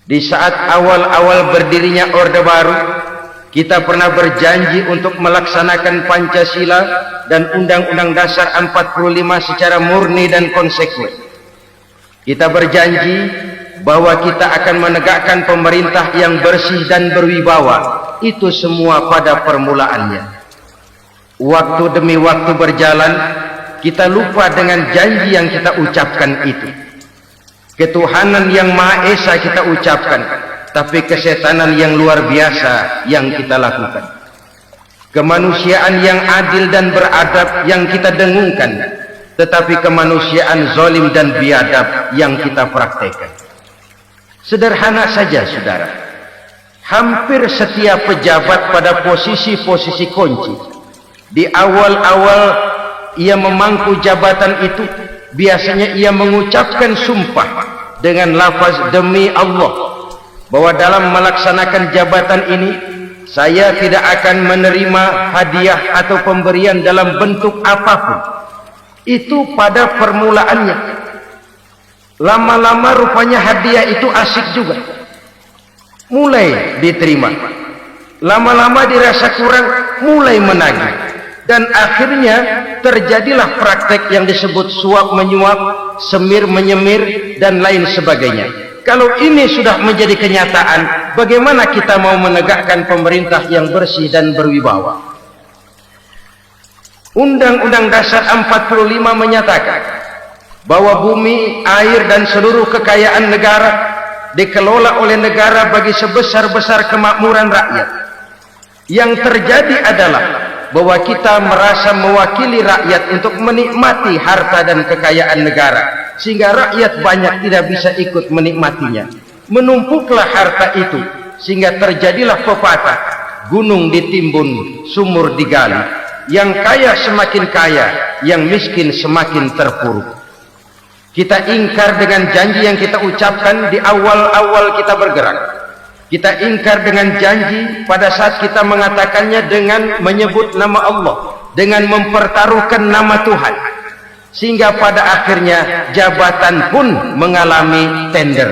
Di saat awal-awal berdirinya Orde Baru, kita pernah berjanji untuk melaksanakan Pancasila dan Undang-Undang Dasar 45 secara murni dan konsekuen. Kita berjanji bahwa kita akan menegakkan pemerintah yang bersih dan berwibawa. Itu semua pada permulaannya. Waktu demi waktu berjalan, kita lupa dengan janji yang kita ucapkan itu. Ketuhanan yang Maha Esa kita ucapkan, tapi kesetanan yang luar biasa yang kita lakukan. Kemanusiaan yang adil dan beradab yang kita dengungkan, tetapi kemanusiaan zalim dan biadab yang kita praktekkan. Sederhana saja, saudara. Hampir setiap pejabat pada posisi-posisi kunci, di awal-awal ia memangku jabatan itu, biasanya ia mengucapkan sumpah dengan lafaz demi Allah, bahwa dalam melaksanakan jabatan ini saya tidak akan menerima hadiah atau pemberian dalam bentuk apapun. Itu pada permulaannya. Lama-lama rupanya hadiah itu asik juga, mulai diterima. Lama-lama dirasa kurang, mulai menagih. Dan akhirnya terjadilah praktek yang disebut suap menyuap, semir menyemir, dan lain sebagainya. Kalau ini sudah menjadi kenyataan, bagaimana kita mau menegakkan pemerintah yang bersih dan berwibawa? Undang-Undang Dasar 45 menyatakan bahwa bumi, air, dan seluruh kekayaan negara dikelola oleh negara bagi sebesar-besar kemakmuran rakyat. Yang terjadi adalah bahwa kita merasa mewakili rakyat untuk menikmati harta dan kekayaan negara, sehingga rakyat banyak tidak bisa ikut menikmatinya. Menumpuklah harta itu sehingga terjadilah pepatah, gunung ditimbun, sumur digali. Yang kaya semakin kaya, yang miskin semakin terpuruk. Kita ingkar dengan janji yang kita ucapkan di awal-awal kita bergerak. Kita ingkar dengan janji pada saat kita mengatakannya dengan menyebut nama Allah, dengan mempertaruhkan nama Tuhan, sehingga pada akhirnya jabatan pun mengalami tender.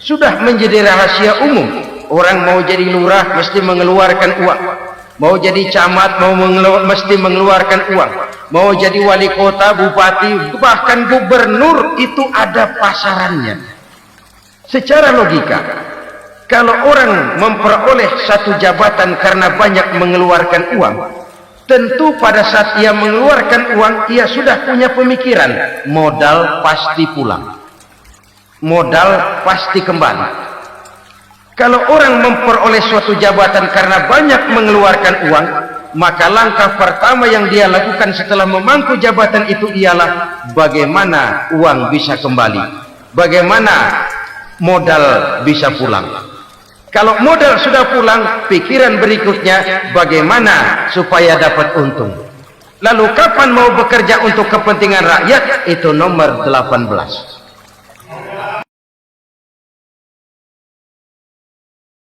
Sudah menjadi rahasia umum, orang mau jadi lurah mesti mengeluarkan uang, mau jadi camat mesti mengeluarkan uang, mau jadi wali kota, bupati, bahkan gubernur, itu ada pasarannya. Secara logika, kalau orang memperoleh satu jabatan karena banyak mengeluarkan uang, tentu pada saat ia mengeluarkan uang, ia sudah punya pemikiran, modal pasti pulang, modal pasti kembali. Kalau orang memperoleh suatu jabatan karena banyak mengeluarkan uang, maka langkah pertama yang dia lakukan setelah memangku jabatan itu ialah bagaimana uang bisa kembali, bagaimana modal bisa pulang. Kalau modal sudah pulang, pikiran berikutnya bagaimana supaya dapat untung. Lalu kapan mau bekerja untuk kepentingan rakyat? Itu nomor 18.